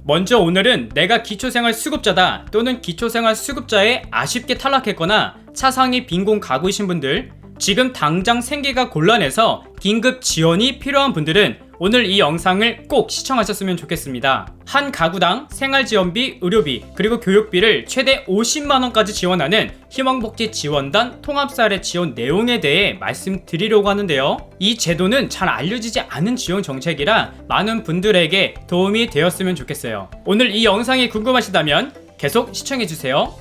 먼저 오늘은 내가 기초생활수급자다 또는 기초생활수급자에 아쉽게 탈락했거나 차상위 빈곤 가구이신 분들, 지금 당장 생계가 곤란해서 긴급 지원이 필요한 분들은 오늘 이 영상을 꼭 시청하셨으면 좋겠습니다. 한 가구당 생활지원비, 의료비, 그리고 교육비를 최대 50만원까지 지원하는 희망복지지원단 통합사례 지원 내용에 대해 말씀드리려고 하는데요. 이 제도는 잘 알려지지 않은 지원 정책이라 많은 분들에게 도움이 되었으면 좋겠어요. 오늘 이 영상이 궁금하시다면 계속 시청해주세요.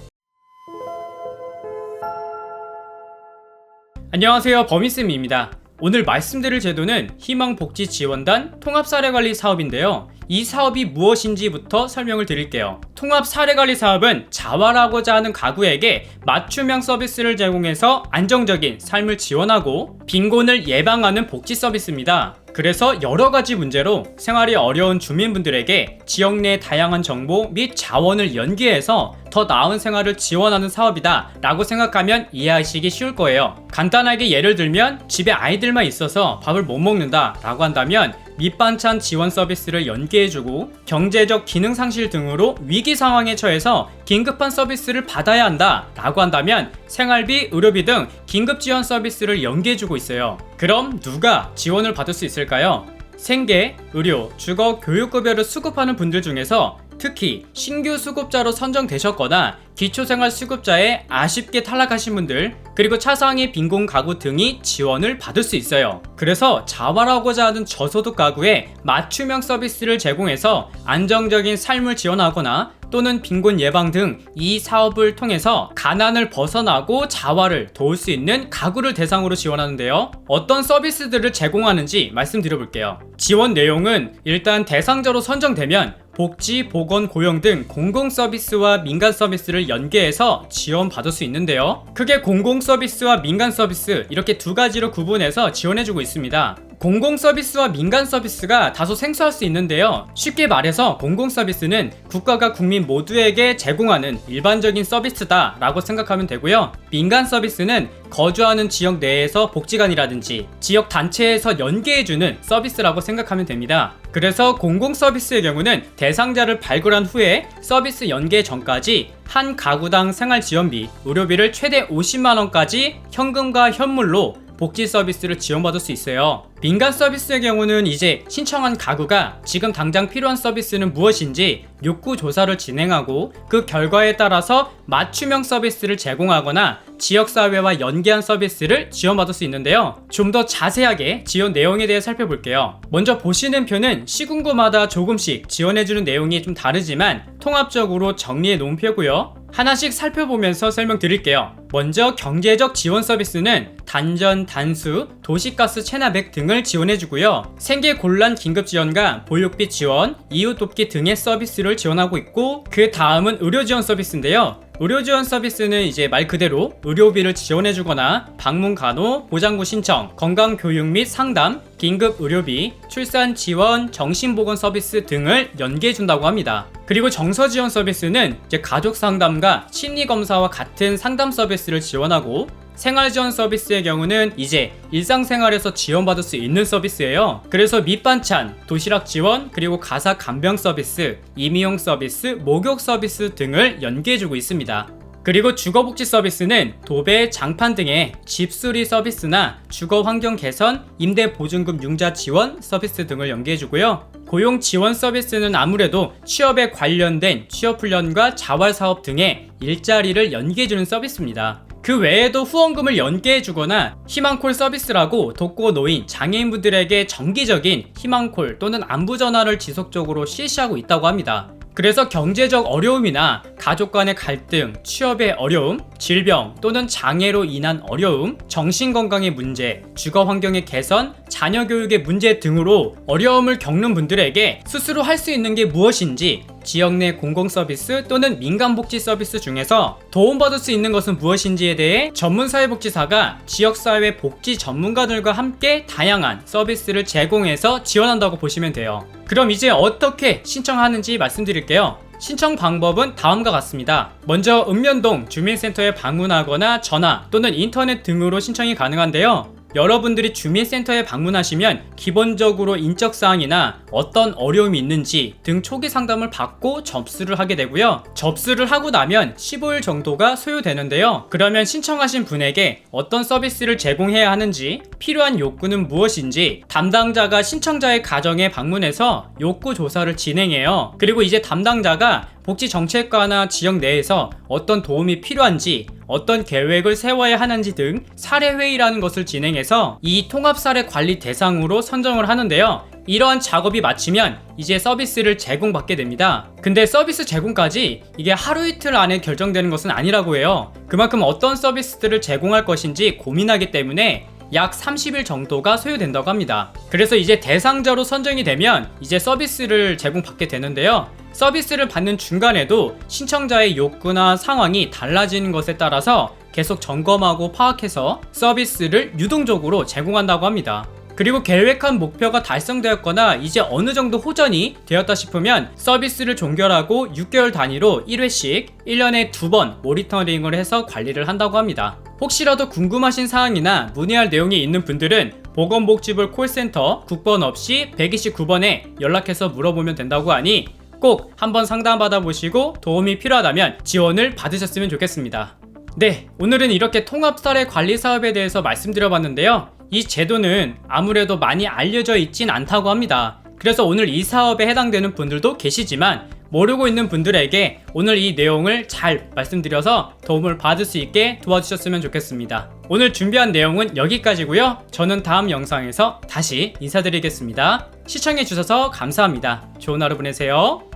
안녕하세요, 범이쌤입니다. 오늘 말씀드릴 제도는 희망복지지원단 통합사례관리 사업인데요. 이 사업이 무엇인지부터 설명을 드릴게요. 통합사례관리 사업은 자활하고자 하는 가구에게 맞춤형 서비스를 제공해서 안정적인 삶을 지원하고 빈곤을 예방하는 복지 서비스입니다. 그래서 여러가지 문제로 생활이 어려운 주민분들에게 지역 내 다양한 정보 및 자원을 연계해서 더 나은 생활을 지원하는 사업이다 라고 생각하면 이해하시기 쉬울 거예요. 간단하게 예를 들면 집에 아이들만 있어서 밥을 못 먹는다 라고 한다면 밑반찬 지원 서비스를 연계해주고 경제적 기능 상실 등으로 위기 상황에 처해서 긴급한 서비스를 받아야 한다 라고 한다면 생활비, 의료비 등 긴급 지원 서비스를 연계해주고 있어요. 그럼 누가 지원을 받을 수 있을까요? 생계, 의료, 주거, 교육급여를 수급하는 분들 중에서 특히 신규 수급자로 선정되셨거나 기초생활수급자에 아쉽게 탈락하신 분들, 그리고 차상위 빈곤 가구 등이 지원을 받을 수 있어요. 그래서 자활하고자 하는 저소득 가구에 맞춤형 서비스를 제공해서 안정적인 삶을 지원하거나 또는 빈곤 예방 등 이 사업을 통해서 가난을 벗어나고 자활을 도울 수 있는 가구를 대상으로 지원하는데요. 어떤 서비스들을 제공하는지 말씀드려볼게요. 지원 내용은 일단 대상자로 선정되면 복지, 보건, 고용 등 공공서비스와 민간서비스를 연계해서 지원받을 수 있는데요. 크게 공공서비스와 민간서비스 이렇게 두 가지로 구분해서 지원해주고 있습니다. 공공서비스와 민간서비스가 다소 생소할 수 있는데요. 쉽게 말해서 공공서비스는 국가가 국민 모두에게 제공하는 일반적인 서비스다 라고 생각하면 되고요. 민간서비스는 거주하는 지역 내에서 복지관이라든지 지역 단체에서 연계해주는 서비스라고 생각하면 됩니다. 그래서 공공서비스의 경우는 대상자를 발굴한 후에 서비스 연계 전까지 한 가구당 생활지원비, 의료비를 최대 50만원까지 현금과 현물로 복지 서비스를 지원받을 수 있어요. 민간 서비스의 경우는 이제 신청한 가구가 지금 당장 필요한 서비스는 무엇인지 욕구 조사를 진행하고 그 결과에 따라서 맞춤형 서비스를 제공하거나 지역사회와 연계한 서비스를 지원받을 수 있는데요. 좀 더 자세하게 지원 내용에 대해 살펴볼게요. 먼저 보시는 표는 시군구마다 조금씩 지원해주는 내용이 좀 다르지만 통합적으로 정리해 놓은 표고요. 하나씩 살펴보면서 설명드릴게요. 먼저 경제적 지원 서비스는 단전, 단수, 도시가스 체납액 등을 지원해주고요. 생계곤란 긴급지원과 보육비 지원, 이웃돕기 등의 서비스를 지원하고 있고, 그 다음은 의료지원 서비스인데요. 의료지원 서비스는 이제 말 그대로 의료비를 지원해주거나 방문간호, 보장구 신청, 건강교육 및 상담, 긴급 의료비, 출산 지원, 정신보건 서비스 등을 연계해준다고 합니다. 그리고 정서지원 서비스는 이제 가족 상담과 심리검사와 같은 상담 서비스를 지원하고, 생활지원 서비스의 경우는 이제 일상생활에서 지원받을 수 있는 서비스예요. 그래서 밑반찬, 도시락 지원, 그리고 가사 간병 서비스, 임의용 서비스, 목욕 서비스 등을 연계해주고 있습니다. 그리고 주거복지 서비스는 도배, 장판 등의 집수리 서비스나 주거환경 개선, 임대보증금 융자 지원 서비스 등을 연계해주고요. 고용 지원 서비스는 아무래도 취업에 관련된 취업훈련과 자활사업 등의 일자리를 연계해주는 서비스입니다. 그 외에도 후원금을 연계해주거나 희망콜 서비스라고 독거노인, 장애인분들에게 정기적인 희망콜 또는 안부전화를 지속적으로 실시하고 있다고 합니다. 그래서 경제적 어려움이나 가족 간의 갈등, 취업의 어려움, 질병 또는 장애로 인한 어려움, 정신건강의 문제, 주거 환경의 개선, 자녀 교육의 문제 등으로 어려움을 겪는 분들에게 스스로 할 수 있는 게 무엇인지 지역 내 공공서비스 또는 민간복지 서비스 중에서 도움받을 수 있는 것은 무엇인지에 대해 전문사회복지사가 지역사회 복지 전문가들과 함께 다양한 서비스를 제공해서 지원한다고 보시면 돼요. 그럼 이제 어떻게 신청하는지 말씀드릴게요. 신청 방법은 다음과 같습니다. 먼저 읍면동 주민센터에 방문하거나 전화 또는 인터넷 등으로 신청이 가능한데요. 여러분들이 주민센터에 방문하시면 기본적으로 인적사항이나 어떤 어려움이 있는지 등 초기 상담을 받고 접수를 하게 되고요. 접수를 하고 나면 15일 정도가 소요되는데요. 그러면 신청하신 분에게 어떤 서비스를 제공해야 하는지, 필요한 욕구는 무엇인지 담당자가 신청자의 가정에 방문해서 욕구 조사를 진행해요. 그리고 이제 담당자가 복지정책과나 지역 내에서 어떤 도움이 필요한지, 어떤 계획을 세워야 하는지 등 사례회의라는 것을 진행해서 이 통합사례 관리 대상으로 선정을 하는데요. 이러한 작업이 마치면 이제 서비스를 제공받게 됩니다. 근데 서비스 제공까지 이게 하루 이틀 안에 결정되는 것은 아니라고 해요. 그만큼 어떤 서비스들을 제공할 것인지 고민하기 때문에 약 30일 정도가 소요된다고 합니다. 그래서 이제 대상자로 선정이 되면 이제 서비스를 제공받게 되는데요. 서비스를 받는 중간에도 신청자의 욕구나 상황이 달라지는 것에 따라서 계속 점검하고 파악해서 서비스를 유동적으로 제공한다고 합니다. 그리고 계획한 목표가 달성되었거나 이제 어느 정도 호전이 되었다 싶으면 서비스를 종결하고 6개월 단위로 1회씩 1년에 2번 모니터링을 해서 관리를 한다고 합니다. 혹시라도 궁금하신 사항이나 문의할 내용이 있는 분들은 보건복지부 콜센터 국번 없이 129번에 연락해서 물어보면 된다고 하니 꼭 한번 상담받아 보시고 도움이 필요하다면 지원을 받으셨으면 좋겠습니다. 네, 오늘은 이렇게 통합사례 관리 사업에 대해서 말씀드려봤는데요. 이 제도는 아무래도 많이 알려져 있진 않다고 합니다. 그래서 오늘 이 사업에 해당되는 분들도 계시지만 모르고 있는 분들에게 오늘 이 내용을 잘 말씀드려서 도움을 받을 수 있게 도와주셨으면 좋겠습니다. 오늘 준비한 내용은 여기까지고요. 저는 다음 영상에서 다시 인사드리겠습니다. 시청해주셔서 감사합니다. 좋은 하루 보내세요.